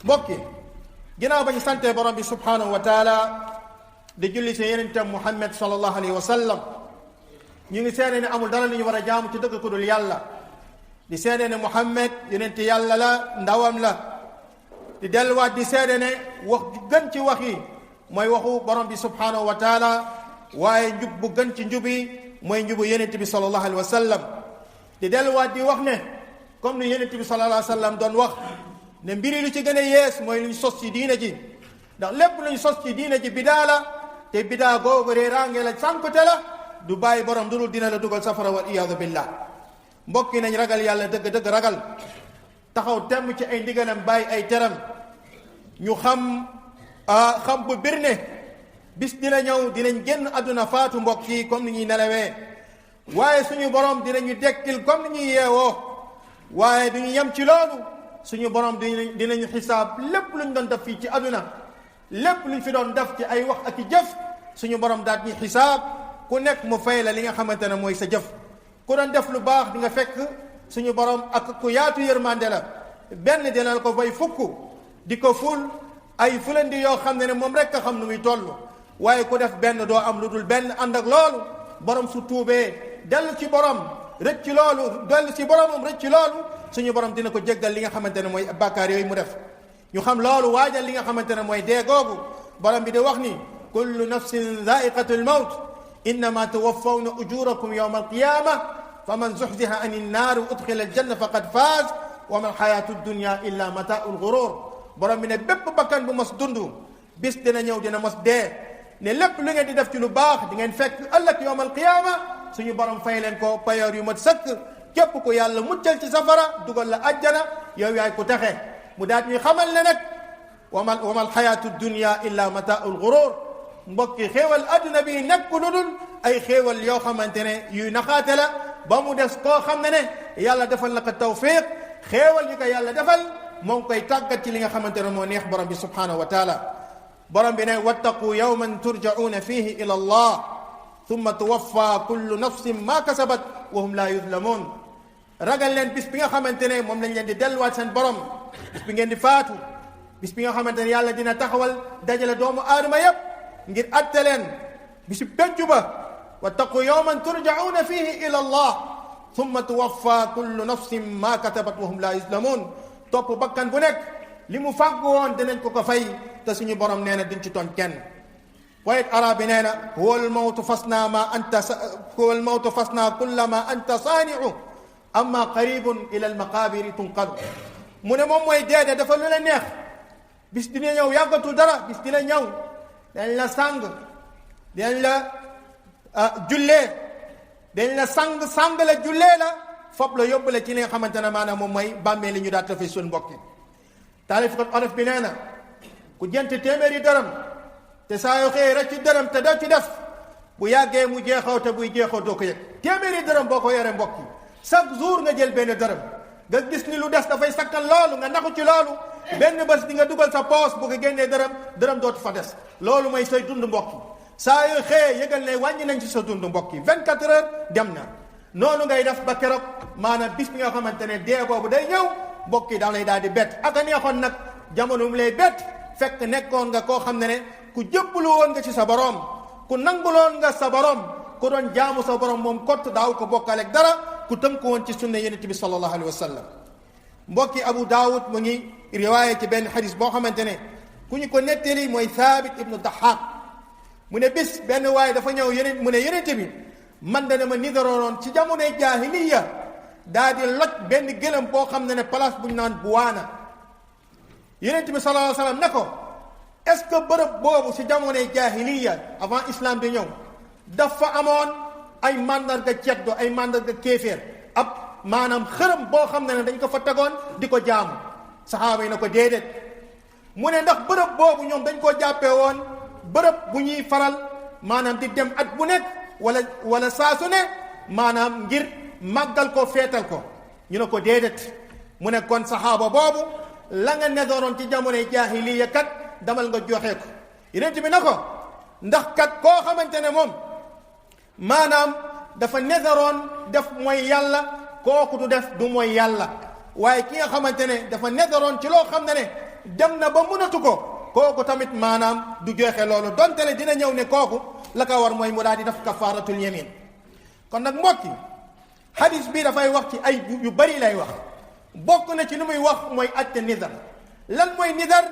mbokki ginnaaw ba ñu santee borom bi subhanahu wa taala di julli si yenentam Muhammad sallallahu alayhi wa sallam ñu ngi seede ne amul dara lu ñu war a jaamu ci dëgg ku dul yàlla di seede ne Muhammad yonenti yàlla la ndawam la di delluwaat di seede ne wax ju gën ci wax yi mooy waxu borom bi subhanahu wa taala waaye njub bu gën ci njub yi mooy njubu yonent bi sallallahu alayhi wa sallam di delluwaat di wax ne comme ni yonent bi sallallahu alayhi wa sallam doon wax ne mbiri lu ci gën a yees mooy lu ñu sos ci diina ji ndax lépp lu ñu sos ci diina ji bidaa la te bidaa googu réeraange la sànkute la du bàyyi borom dudul dina la dugal safara wal iyaadu billah mbokk yi nañ ragal yàlla dëgg-dëgg ragal taxaw temm ci ay ndigalam bàyyi ay teram ñu xam bu bir ne bis dina ñëw dinañ génn àdduna faatu mbokk yi comme ni ñuy nelawee waaye suñu borom dinañu dekkil comme ni ñuy yeewoo waaye duñu yem ci loolu suñu borom dinañu xisaab lépp luñ doon def fii ci àdduna lépp luñ fi doon def ci ay wax ak i jëf suñu borom daat ñuy xisaab ku nekk mu fay la li nga xamante ne mooy sa jëf ku doon def lu baax di nga fekk suñu borom ak ku yaatu yërmande la benn dina la ko fay fukk di ko ful ay fulandi yoo xam ne moom rek a xam nu muy toll waaye ku def benn doo am lu dul benn ànd ak loolu borom su tuubee dellu ci borom rëcc ci loolu dellu ci boromam rëcc ci loolu suñu borom dina ko jéggal li nga xamante ne mooy bàkkaar yooyu mu def ñu xam loolu waajal li nga xamante ne mooy dee googu borom bi di wax ni kullu nafsin dhaiqatul mawt innama tuwaffawna ujurakum yawma alqiyama faman zuhziha ani nnaari wa udxila aljanna faqad faaz wa ma alxayatu dunya illa mataau lgurur borom bi ne bépp bakkan bu mos dund bis dina ñëw dina mos dee ne lépp lu ngeen di def ci lu baax di ngeen fekk ëllëg yawma alqiyama suñu borom fay leen ko payoor yu mat sëkk képp ko yàlla muccal ci safara dugal la ajjana yow yaay ku taxe mu daat ñuy xamal ne nag wamal xayaatu dunya illa mataul gurur mbokki xéewal adduna bi nekk lu dul ay xéewal yoo xamante ne yuy naxaate la ba mu des koo xam ne yàlla defal na ko tawfiq xéewal yi ko yàlla defal moo ngi koy tàggat ci li nga xamante ne moo neex borom bi subhanahu wa taala borom bi ne wattaqu yawman turjauna fihi ila allah thumma tuwaffa kullu nafsin ma kasabat wa hum la yuzlamun ragal leen bis bi nga xamante ne moom lañ leen di delluwaat seen borom bis bi ngeen di faatu bis bi nga xamante ne yàlla dina taxawal dajale doomu aadama yépp ngir atte leen bisu pencu ba wattaqu yawman turjauna fihi ila allah thumma tuwaffa kullu nafsin ma kasabat wa hum la yuzlamun topp bakkan bu nekk li mu fàggu woon dinañ ko fay te suñu borom nee na duñ ci tooñ kenn waaye arab bi nee na huwa almawtu fasna kulla ma anta saani'u amma qaribun ila almaqabiri tunqalu mu ne moom mooy deede dafa lu la neex bis dina ñëw yàggatul dara bis dina ñëw dañ la sàng dañ la jullee dañ la sàng la jullee la fopp la yóbbu la ci li nga xamante ne maanaam moom mooy bàmmee li ñu daal tafay suñ mbokki taalif ko olof bi nee na ku jënt téeméeri dërëm te saa yoo xëyee rek ci dërëm te doo ci def bu yàggee mu jeexaw te buy jeexaw doo ko yëg téeméeri dërëm boo ko yoree mbokk yi chaque jour nga jël benn dërëm nga gis ni lu des dafay sakkan loolu nga naxu ci loolu benn bés di nga dugal sa poos bu ko génnee dërëm dootu fa des loolu mooy say dund mbokk yi saa yoo xëyee yëgal ne wàññi nañ ci sa dund mbokk yi 24 heures dem na noonu ngay def ba keroog maanaam bis bi nga xamante ne dee boobu day ñëw mbokk yi daal lay daal di bett ak a neexoon nag jamono mu lay bett fekk nekkoon nga koo xam ne ku jëbbalu woon nga ci sa borom ku nanguloon nga sa borom ku doon jaamu sa borom moom kott daaw ko bokkaleeg dara ku tënku woon ci sunna yonent bi sallallahu alayhi wa sallam mbokki Abu Daawud mu ngi riwaaya ci benn xadis boo xamante ne ku ñu ko nettali mooy Thabit ibnu Dahaq mu ne bis benn waaye dafa ñëw yeneen mu ne yonent bi man da dama nidaroon ci jamonoy jaahiliya daa di loj benn gëlëm boo xam ne place bu ñu naan Buwaana yonent bi sallallahu alayhi wa sallam ne ko est-ce que bërëb boobu si jamonoy jaahiliya avant islam di ñëw dafa amoon ay mandarga ceddo ay mandarga kéeféer ab maanaam xërëm boo xam ne dañ ko fa tegoon di ko jaamu saxaaba yi na ko déedéet mu ne ndax bërëb boobu ñoom dañ koo jàppee woon bërëb bu ñuy faral maanaam di dem at bu nekk wala saa su ne maanaam ngir màggal ko feetal ko ñu ne ko déedéet mu ne kon saxaaba boobu la nga nedooroon ci jamonoy jaahiliya kat damal nga joxe ko yonent bi na ko ndax kat koo xamante ne moom maanaam dafa nedaroon def mooy yàlla kooku du def du mooy yàlla waaye ki nga xamante ne dafa nedaroon ci loo xam ne dem na ba mënatu ko kooku tamit maanaam du joxe loolu donte le dina ñëw ne kooku la ko war mooy mu daal di def kafaaratul yamin. kon nag mbokk yi hadis bi dafay wax ci ay yu bari lay wax bokk na ci lu muy wax mooy atte nidar. lan mooy nidar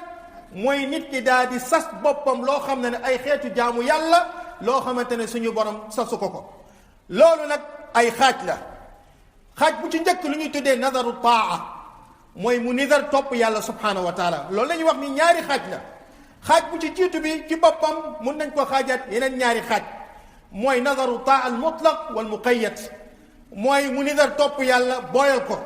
mooy nit ki daal di sas boppam loo xam ne ay xeetu jaamu yàlla loo xamante ne suñu borom sasu ko loolu nag ay xaaj la. xaaj bu ci njëkk lu ñuy tuddee nadaru taa mooy mu nidar topp yàlla subhanahu wa taala loolu la ñuy wax ni ñaari xaaj la. xaaj bu ci jiitu bi ci boppam mun nañ ko xaajaat yeneen ñaari xaaj mooy nadaru taa al mutlaq wal muqayyad mooy mu nidar topp yàlla booyal ko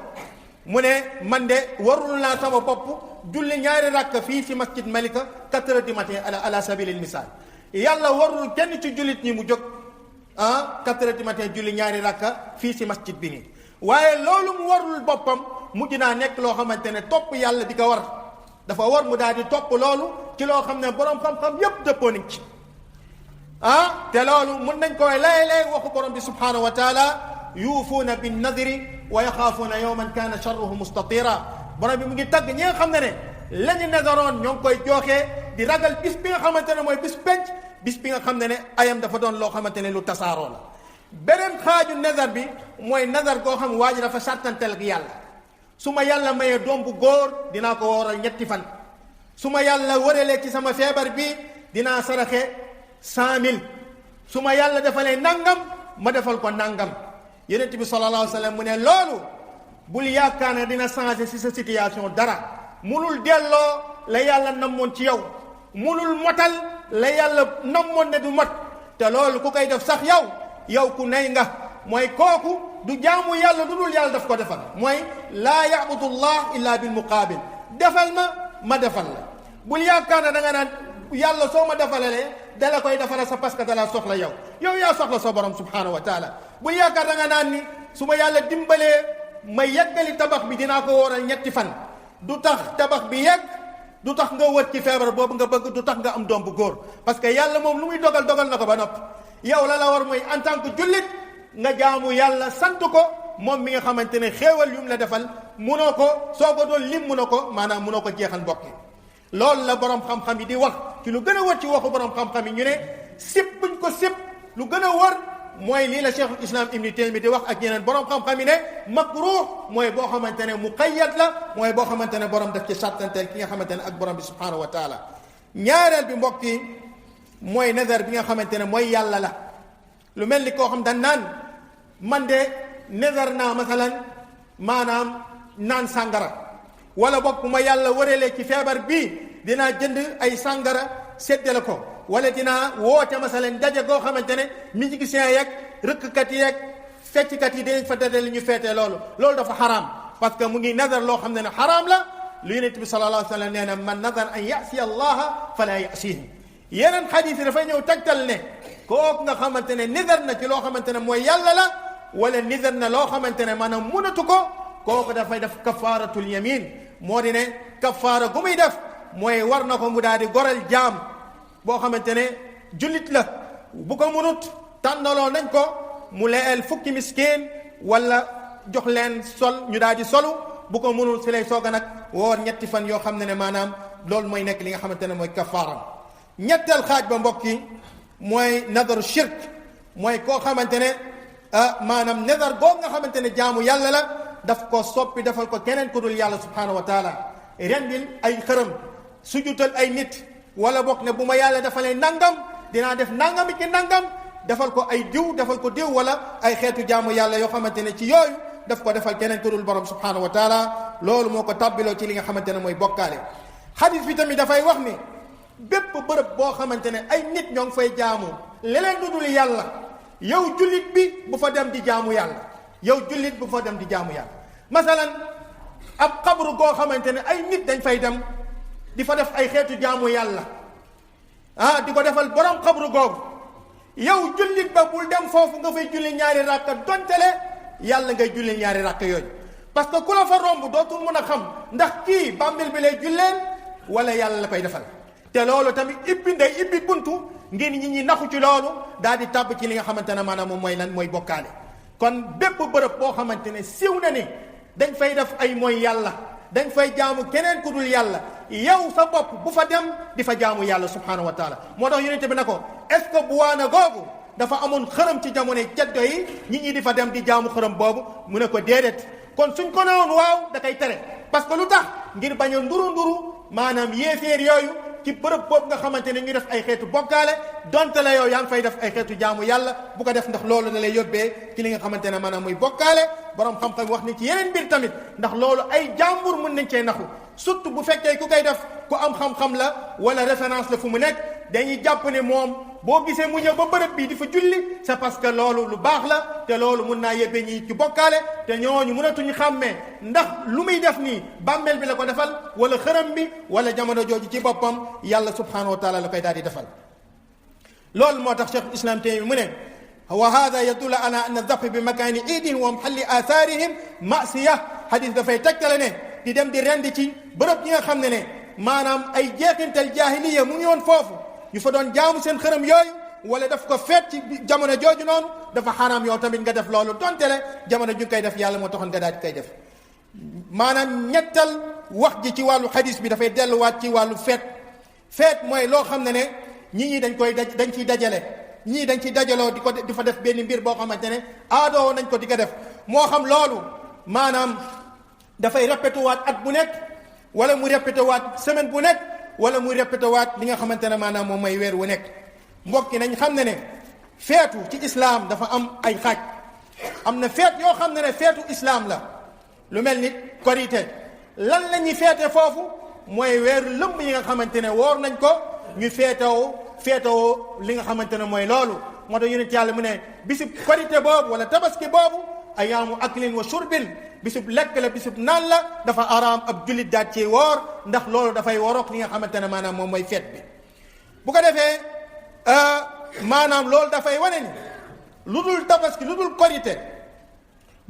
mu ne man de warul naa sama bopp julli ñaari rakka fii ci masjid Malika 4 heures du matin ala sabilil misaal yàlla warul kenn ci jullit ñi mu jóg 4 heures du matin julli ñaari rakka fii ci masjid bi nii waaye loolu mu warul boppam mujj naa nekk loo xamante ne topp yàlla di ko war dafa war mu daal di topp loolu ci loo xam ne borom xam-xam yépp dëppoo nañ ci te loolu mun nañ koy laye waxu borom bi subhanahu wa taala yuufuuna bin nadri wa yaxaafuuna yawman kaana sharruhu mustatira borom bi mu ngi tagg ñi nga xam ne la ñu nadaroon ñoo ngi koy jooxee di ragal bis bi nga xamante ne mooy bis penc bis bi nga xam ne ayam dafa doon loo xamante ne lu tasaaroo la. beneen xaaju nazar bi mooy nazar goo xam waa ji dafa sartantel ak yàlla su ma yàlla mayee doom bu góor dinaa ko wooral 3 fan su ma yàlla wëralee ci sama feebar bi dinaa saraxe 100,000 su ma yàlla defalee nangam ma defal ko nangam yonent bi sallallahu alayhi wa sallam mu ne loolu bul yaakaar ne dina changer ci sa situation dara munul delloo la yàlla namoon ci yow munul motal la yàlla namoon ne du mot te loolu ku koy def sax yow ku nay nga mooy kooku du jaamu yàlla lu dul yàlla daf ko defal mooy laa yabudu llah illa bil muqaabil defal ma defal la bul yaakaar ne da nga naan yàlla soo ma defalalee dala koy defala sa parce que dala soxla yow yaa soxla sa borom subhanahu wa taala bul yaakaar da nga naan ni su ma yàlla dimbalee ma yeggali tabax bi dinaa ko wooral 3 fan du tax tabax bi yegg du tax nga wër ci feebar boobu nga bëgg du tax nga am doom bu góor parce que yàlla moom lu muy dogal na ko ba noppi yow la war mooy en tant que jullit nga jaamu yàlla sant ko moom mi nga xamante ne xéewal yu mu la defal munoo ko soo ko doon lim munoo ko maanaam munoo ko jeexal mbokk yi loolu la borom xam-xam yi di wax ci lu gën a wër ci waxu borom xam-xam yi ñu ne sib buñ ko sib lu gën a wër mooy lii la cheikhul islam ibni Taymi di wax ak yeneen borom xam-xam yi ne makruh mooy boo xamante ne muqayyad la mooy boo xamante ne borom def ci sartanteel ki nga xamante ne ak borom bi subhanahu wa taala. ñaareel bi mbokk yi mooy nazar bi nga xamante ne mooy yàlla la lu mel ni koo xam dañ naan man de nazar naa masalan maanaam naan sàngara wala bokk bu ma yàlla wëralee ci feebar bii dinaa jënd ay sàngara séddale ko wala dinaa woote masalan daje goo xamante ne musiciens yeeg rëkkkat yeeg fecckat yi dinañ fa dajale ñu feetee loolu dafa xaraam parce que mu ngi nazar loo xam ne xaraam la lu yonent bi sallallahu alayhi wa sallam nee na man nazar an yasiya allaha fala yasihi yeneen xadiis yi dafay ñëw tegtal ne kooku nga xamante ne nizar na ci loo xamante ne mooy yàlla la wala nizar na loo xamante ne maanaam mënatu ko kooku dafay def kafaaratul yamin moo di ne kafaara gu muy def mooy war na ko mu daal di goral jaam boo xamante ne jullit la bu ko mënut tànnaloo nañ ko mu leel fukki miskin wala jox leen sol ñu daal di solu bu ko mënul si lay soog a nag woor 3 fan yoo xam ne maanaam loolu mooy nekk li nga xamante ne mooy kafaara ñetteel xaaj ba mbokk yi mooy nadaru shirk mooy koo xamante ne maanaam nadar googu nga xamante ne jaamu yàlla la daf ko soppi defal ko keneen ku dul yàlla subhanahu wa taala rendil ay xërëm sujutal ay nit wala bokk ne bu ma yàlla defalee nangam dinaa def nangam ci nangam defal ko ay diw defal ko diw wala ay xeetu jaamu yàlla yoo xamante ne ci yooyu daf ko defal keneen ku dul borom subhanahu wa taala loolu moo ko tabbiloo ci li nga xamante ne mooy bokkaale xadis bi tamit dafay wax ni bépp bërëb boo xamante ne ay nit ñoo ngi fay jaamu leneen lu dul yàlla yow jullit bi bu fa dem di jaamu yàlla yow jullit bu fa dem di jaamu yàlla masalan ab xabru goo xamante ne ay nit dañ fay dem di fa def ay xeetu jaamu yàlla di ko defal borom xabru googu yow jullit ba bul dem foofu nga fay julli 2 rakka dontele yàlla ngay julli 2 rakka yooyu parce que ku la fa romb dootul mën a xam ndax kii bàmmeel bi lay julleen wala yàlla la koy defal te loolu tamit ibbi buntu ngir ñi naxu ci loolu daal di tàbb ci li nga xamante ne maanaam moom mooy lan mooy bokkaale kon bépp bërëb boo xamante ne siw na ni dañ fay def ay mooy yàlla dañ fay jaamu keneen ku dul yàlla yow sa bopp bu fa dem di fa jaamu yàlla subhanahu wa taala. moo tax yonente bi ne ko est-ce que Buwaana googu dafa amoon xërëm ci jamonoy ceddo yi nit ñi di fa dem di jaamu xërëm boobu mu ne ko déedéet. kon suñ ko newoon waaw da koy tere parce que lu tax ngir bañ a nduru maanaam yéeféer yooyu ci bërëb boobu nga xamante ne ñu def ay xeetu bokkaale donte la yow yaa ngi fay def ay xeetu jaamu yàlla bu ko def ndax loolu da lay yóbbee ci li nga xamante ne maanaam muy bokkaale. borom xam-xam wax ni ci yeneen mbir tamit ndax loolu ay jàmbur mën nañ cee naxu surtout bu fekkee ku koy def ku am xam-xam la wala référence la fu mu nekk dañuy jàpp ne moom boo gisee mu ñëw ba bërëb bi di fa julli c'est parce que loolu lu baax la te loolu mun naa yóbbee ñi ci bokkaale te ñooñu mënatuñu xàmmee ndax lu muy def nii bàmmeel bi la ko defal wala xërëm bi wala jamono jooju ci boppam yàlla subhanahu wa taala la koy daal di defal. loolu moo tax Cheikh Islam tey mu ne wa hada yadullu ala anna dhabh bi makaani iidihim wa mahalli athaarihim ma'siya hadis dafay tegtale ne di dem di rend ci bërëb yi nga xam ne maanaam ay jeexintal jaahiliya mu ngi woon foofu ñu fa doon jaamu seen xërëm yooyu wala daf ko feet ci jamono jooju noonu dafa xaraam yow tamit nga def loolu donte le jamono ju koy def yàlla moo taxoon nga daal di koy def. maanaam ñettal wax ji ci wàllu hadis bi dafay delluwaat ci wàllu feet mooy loo xam ne ñi dañ ciy dajale ñii dañ ciy dajaloo di fa def benn mbir boo xamante ne aadoo nañ ko di ko def moo xam loolu maanaam dafay répété waat at bu nekk wala mu répété waat semaine bu nekk wala mu répété waat li nga xamante ne maanaam moom mooy weer wu nekk. mbokk yi nañ xam ne feetu ci islam dafa am ay xaaj am na feet yoo xam ne feetu islam la lu mel ni korite lan la ñuy feete foofu mooy weeru lëmb yi nga xamante ne woor nañ ko ñu feetoo li nga xamante ne mooy loolu. moo tax yonent yàlla mu ne bisub korite boobu wala tabaski boobu ayaamu aklin wa shurbin bisub lekk la bisub naan la dafa araam ab jullit daat ci woor ndax loolu dafay warook li nga xamante ne maanaam moom mooy feet bi. bu ko defee maanaam loolu dafay wane ni lu dul tabaski lu dul korite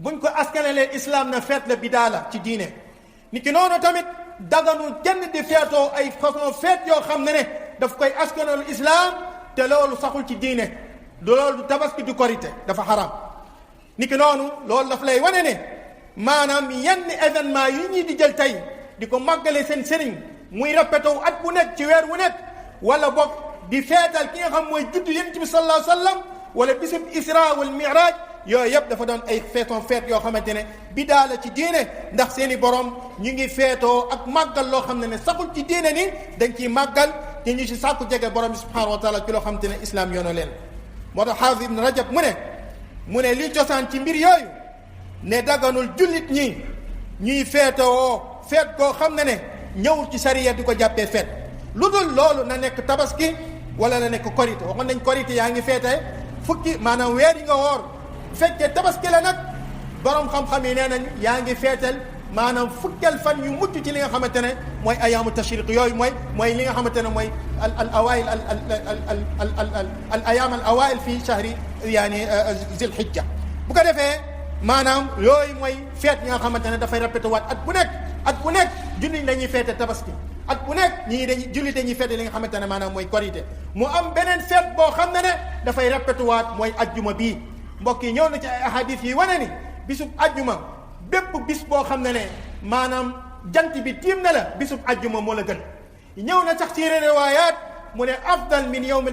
buñ ko askanalee islam na feet la bidaa la ci diine. ni ki noonu tamit daganul kenn di feetoo ay façon feet yoo xam ne daf koy askanal islam te loolu saxul ci diine loolu du tabaski du korite dafa xaram. ni ki noonu loolu daf lay wane ne maanaam yenn événement yi ñuy di jël tey di ko màggale seen sëriñ muy répété wu at bu nekk ci weer wu nekk wala boog di feetal ki nga xam mooy juddu yonent bi sallallahu alayhi wa sallam wala bisub isra wal mi'raj yooyu yëpp dafa doon ay feet yoo xamante ne bidaa la ci diine ndax seeni borom ñu ngi feetoo ak màggal loo xam ne saxul ci diine ni dañ ciy màggal te ñu ci sàkku jege borom bi subhanahu wa taala ci loo xamante ne islam yoona leen. moo tax xaafis ibn rajab mu ne li cosaan ci mbir yooyu ne daganul jullit ñi ñuy feetoo feet koo xam ne ñëwul ci sariya di ko jàppee feet lu dul loolu na nekk tabaski wala na nekk korite waxoon nañ korite yaa ngi feete fukki maanaam weer yi nga woor fekkee tabaski la nag borom xam-xam yi nee nañ yaa ngi feetal maanaam fukkel fan yu mucc ci li nga xamante ne mooy ayaamu tashriq yooyu mooy li nga xamante ne mooy al awail al ayaam al awail fi shahri yaani zil hijja. bu ko defee maanaam yooyu mooy feet yi nga xamante ne dafay répété waat at bu nekk jullit dañuy feete tabaski at bu nekk jullit dañuy feete li nga xamante ne maanaam mooy korite mu am beneen feet boo xam ne dafay répété waat mooy ajjuma bii. mbokk yi ñëw na ci ay ahadis yi wane ni bisub ajjuma bépp bis boo xam ne maanaam jant bi tiim na la bisub ajjuma moo la gën. ñëw na sax ci riwaayaat mu ne afdal min yawm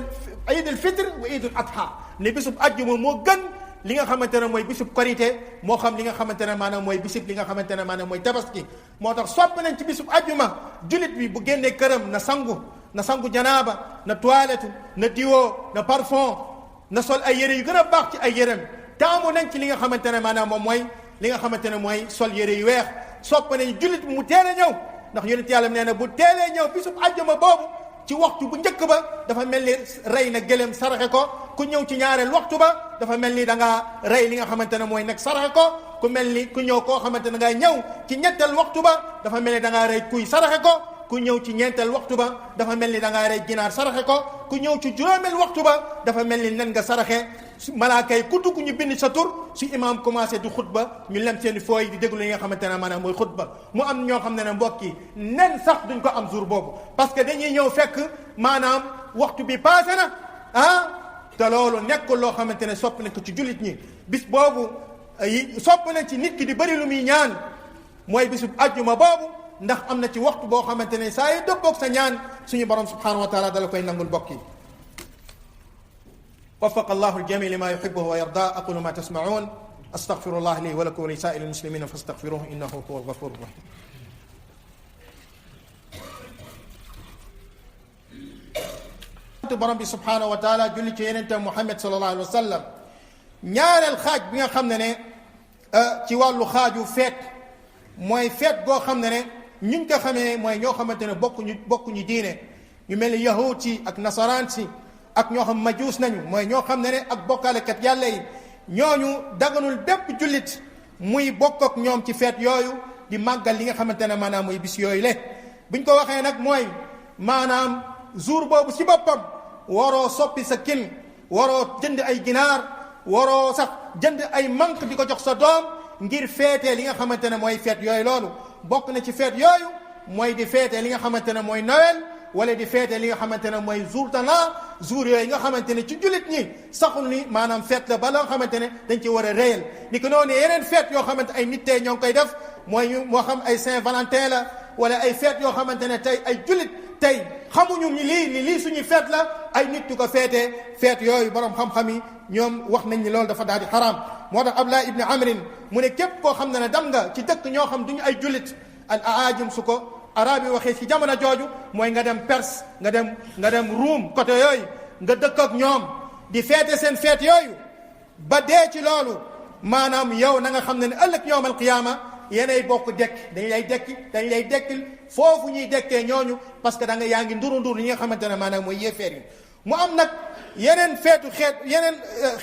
iid al fitr wa iid al adha ne bisub ajjuma moo gën li nga xamante ne mooy bisub korite moo xam li nga xamante ne maanaam mooy bisub li nga xamante ne maanaam mooy tabaski. moo tax sopp nañ ci bisub ajjuma jullit bi bu génnee këram na sangu janaaba na toilette na diwoo na parfum na sol ay yére yu gën a baax ci ay yérem taamu nañ ci li nga xamante ne maanaam moom mooy li nga xamante ne mooy sol yére yu weex sopp nañ jullit bi mu teel a ñëw ndax yonent yàlla nee na bu teelee ñëw bisub àjjuma boobu ci waxtu bu njëkk ba dafa mel ni rey na gëléem saraxe ko ku ñëw ci ñaareel waxtu ba dafa mel ni da ngaa rey li nga xamante ne mooy nag saraxe ko ku mel ni ku ñëw koo xamante ne ngay ñëw ci ñetteel waxtu ba dafa mel ni da ngaa rey kuy saraxe ko ku ñëw ci ñeenteel waxtu ba dafa mel ni da ngaa rey ginaar saraxe ko ku ñëw ci juróomeel waxtu ba dafa mel ni nen nga saraxe malaaka yi ku dugg ñu bind sa tur su imaam commencé di xutba ñu lem seen fooy di déglu li nga xamante ne maanaam mooy xutba mu am ñoo xam ne mbokk yi nen sax duñ ko am jour boobu parce que dañuy ñëw fekk maanaam waxtu bi passé na te loolu nekkul loo xamante ne sopp nañ ko ci jullit ñi bis boobu sopp nañ ci nit ki di bëri lu muy ñaan mooy bisub ajjuma boobu ndax am na ci waxtu boo xamante ne saa yu dëppoog sa ñaan suñu borom subhanahu wa taala dala koy nangul bokk yi وفق الله الجميع لما يحبه ويرضى أقول ما تسمعون أستغفر الله لي ولكم ولسائر المسلمين فاستغفروه إنه هو الغفور الرحيم borom bi subhanahu wa taala julli ci yenente Muhammad sallallahu alayhi wa sallam ñaareel xaaj bi nga xam ne ci wàllu xaaju feet mooy feet goo xam ne ñu ngi ko xamee mooy ñoo xamante ne bokkuñu diine ñu mel ni yahud si ak nasaraan si ak ñoo xam majuus nañu mooy ñoo xam ne ak bokkaalekat yàlla yi ñooñu daganul bépp jullit muy bokk ak ñoom ci feet yooyu di màggal li nga xamante ne maanaam muy bis yooyu le buñ ko waxee nag mooy maanaam jour boobu ci boppam waroo soppi sa kin waroo jënd ay ginaar waroo sax jënd ay manque di ko jox sa doom ngir feetee li nga xamante ne mooy feet yooyu loolu bokk na ci feet yooyu mooy di feetee li nga xamante ne mooy Noël wala di feete li nga xamante ne mooy jour de l'an jour yooyu nga xamante ne ci jullit ñi saxul ni maanaam feet la ba la nga xamante ne dañ ci war a réyal ni ko noonu yeneen feet yoo xamante ay nit tey ñoo ngi koy def mooy ñu moo xam ay Saint-Valentin la wala ay feet yoo xamante ne tey ay jullit tey xamuñu ni lii suñuy feet la ay nit ñu ko feetee feet yooyu borom xam-xam yi ñoom wax nañ ni loolu dafa daal di xaraam moo tax Abdullah ibn Amrin mu ne képp koo xam ne dem nga ci dëkk ñoo xam duñu ay jullit al aajim su ko arab yi waxee ci jamono jooju mooy nga dem Perse nga dem Ruum côté yooyu nga dëkk ak ñoom di feete seen feet yooyu ba dee ci loolu maanaam yow na nga xam ne ëllëg yawmal qiyaama yéenay bokk dekk dañ lay dekkil foofu ñuy dekkee ñooñu parce que da nga yaa ngi nduru yi nga xamante ne maanaam mooy yéefeer yi mu am nag yeneen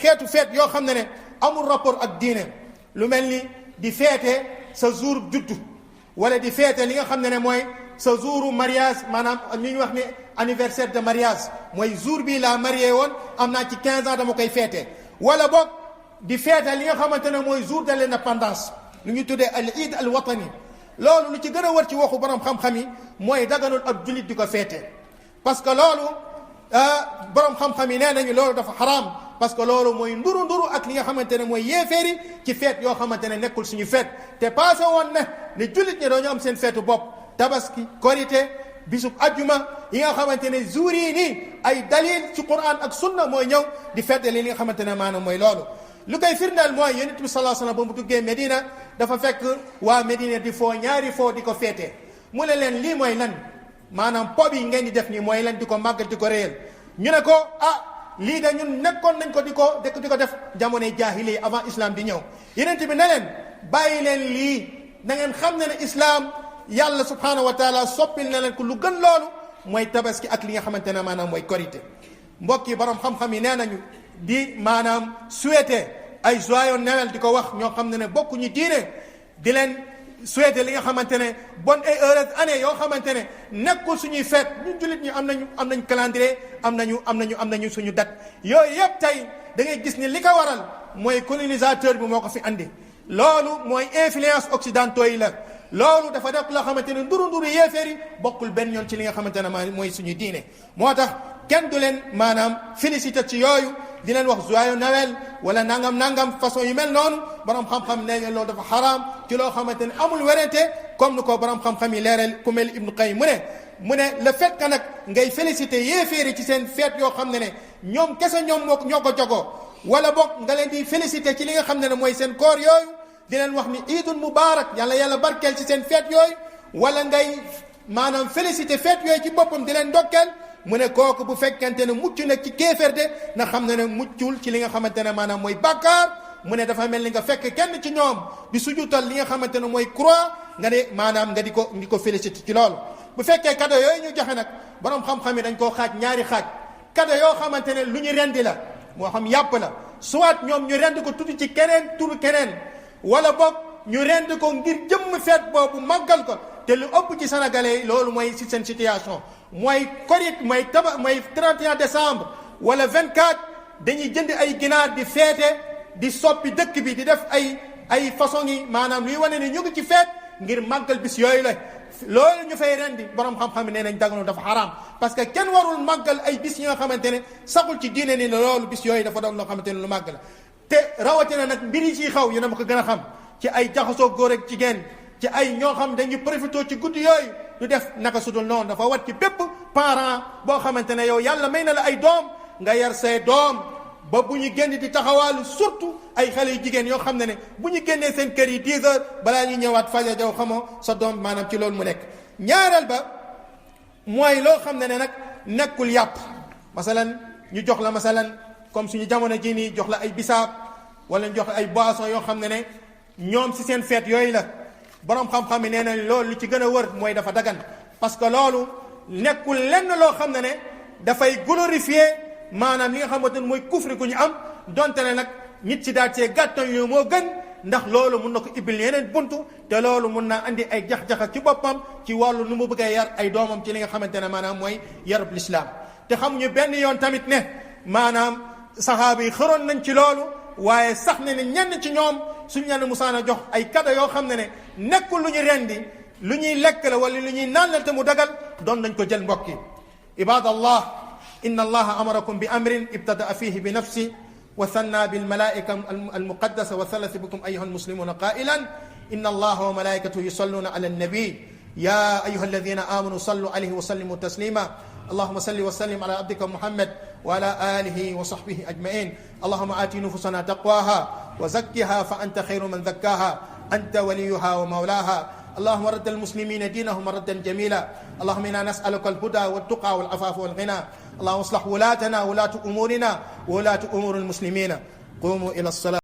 xeetu feet yoo xam ne amul rapport ak diine lu mel ni di feete sa jour juddu wala di feete li nga xam ne mooy sa jouru mariage maanaam li ñuy wax ni anniversaire de mariage mooy jour bii laa marié woon am naa ci 15 ans dama koy feete wala boog di feete li nga xamante ne mooy jour de l'indépendance lu ñu tuddee al iid al watani loolu lu ci gën a wër ci waxu borom xam-xam yi mooy daganul ab jullit di ko feete parce que loolu borom xam-xam yi nee nañu loolu dafa xaraam parce que loolu mooy nduru ak li nga xamante ne mooy yéeféeri ci feet yoo xamante ne nekkul suñu feet te passé woon na ne jullit ñi dañoo am seen feetu bopp tabaski korité bisub ajjuma yi nga xamante ne jour yi nii ay dalil ci Qur'an ak sunna mooy ñëw di feete li nga xamante ne maanaam mooy loolu lu koy firndeel mooy yonent bi sallallahu alayhi wasallam ba mu duggee Medina dafa fekk waa Medina di foo ñaari foo di ko feete mu ne leen lii mooy lan maanaam po bi ngeen di def nii mooy lan di ko màggal di ko réyal ñu ne ko lii de ñun nekkoon nañ ko di ko def jamonoy jaahili avant islam di ñëw yonent bi ne leen bàyyi leen lii na ngeen xam ne islam yàlla subhanahu wa taala soppil na leen ko lu gën loolu mooy tabaski ak li nga xamante ne maanaam mooy korité mbokk yi borom xam-xam yi nee nañu di maanaam souhaité ay joyeux Noël di ko wax ñoo xam ne bokkuñu diine di leen souhaité li nga xamante ne bonne et heureuse année yoo xamante ne nekkul suñuy fête ñu jullit ñi am nañ calendrier am nañu suñu date yooyu yëpp tey da ngay gis ni li ko waral mooy colonisateur bi moo ko fi andi loolu mooy influence occidentaux yi la loolu dafa def loo xamante ne nduru yéeféer yi bokkul benn yoon ci li nga xamante ne mooy suñu diine moo tax kenn du leen maanaam félicité ci yooyu di leen wax joyeux Noël wala nangam façon yu mel noonu borom xam-xam nee loolu dafa xaraam ci loo xamante ne amul werante comme ni ko borom xam-xam yi leeral ku mel Ibnu Qayyim mu ne le fait que nag ngay félicité yéeféeri ci seen fête yoo xam ne ñoom kese ñoo ko jogoo wala boog nga leen di félicité ci li nga xam ne mooy seen koor yooyu di leen wax ni iidul mubaarak yàlla barkeel ci seen fête yooyu wala ngay maanaam félicité fête yooyu ci boppam di leen ndokkeel mu ne kooku bu fekkente ne mucc nag ci kéeferde na xam ne muccul ci li nga xamante ne maanaam mooy bàkkaar mu ne dafa mel ni nga fekk kenn ci ñoom di sujutal li nga xamante ne mooy croix nga ne maanaam nga di ko félicité ci loolu bu fekkee cadeau yooyu ñu joxe nag borom xam-xam yi dañ koo xaaj ñaari xaaj cadeau yoo xamante ne lu ñu rendi la moo xam yàpp la soit ñoom ñu rend ko tudd ci turu keneen wala boog ñu rend ko ngir jëmm feet boobu màggal ko te lu ëpp ci sénégalais yi loolu mooy si seen situation mooy korit mooy 31 décembre wala 24 dañuy jënd ay ginaar di feete di soppi dëkk bi di def ay façon yi maanaam luy wane ni ñu ngi ci feet ngir màggal bis yooyu la loolu ñu fay rendi borom xam-xam ne nee nañ daganu dafa xaraam parce que kenn warul màggal ay bis yi nga xamante ne saxul ci diine ni loolu bis yooyu dafa doon loo xamante ne lu màgg la te rawatina nag mbir yi ciy xaw yéen a ma ko gën a xam ci ay jaxasoo góor ak jigéen ci ay ñoo xam dañuy profité ci guddi yooyu du def naka sudul noonu. dafa wat ci bépp parent boo xamante ne yow yàlla may na la ay doom nga yar say doom ba bu ñu génn di taxawaalu surtout ay xale yu jigéen yoo xam ne bu ñu génnee seen kër yi 10 heures balaa ñu ñëwaat faja jaw xamoo sa doom maanaam ci loolu mu nekk. ñaareel ba mooy loo xam ne nag nekkul yàpp masalan ñu jox la masalan comme suñu jamono jii nii jox la ay bisaab wala ñu jox la ay boissons yoo xam ne ñoom si seen feet yooyu la borom xam-xam yi nee nañ loolu li ci gën a wër mooy dafa dagan parce que loolu nekkul lenn loo xam ne dafay glorifier maanaam li nga xamante ne mooy kufri gu ñu am donte ne nag nit si daal cee gàttal yu moo gën ndax loolu mun na ko ibbil yeneen buntu te loolu mun naa andi ay jax-jaxa ci boppam ci wàllu nu mu bëggee yar ay doomam ci li nga xamante ne maanaam mooy yarub lislaam te xamuñu benn yoon tamit ne maanaam saxaaba yi xëroon nañ ci loolu waaye sax ne ñenn ci ñoom suñu leen musaana jox ay cadeau yoo xam ne nekkul lu ñu rendi lu ñuy lekk la wala lu ñuy naan la te mu dagal doon nañ ko jël mbokk yi ibadallah inna allaha amarakum bi amrin ibtadaa fihi bi nafsi wa thanna bil malaika al muqaddasa wa thalatha bikum ayuha al muslimuna qailan inna allaha wa malaikatahu yusalluna ala an-nabi ya ayuha alladhina amanu sallu alayhi wa sallimu taslima اللهم صل وسلم على عبدك محمد وعلى آله وصحبه أجمعين اللهم آت نفوسنا تقواها وزكها فأنت خير من زكاها أنت وليها ومولاها اللهم رد المسلمين دينهم ردا جميلا اللهم إنا نسألك الهدى والتقى والعفاف والغنى اللهم اصلح ولاتنا ولاة أمورنا وولاة أمور المسلمين قوموا إلى الصلاة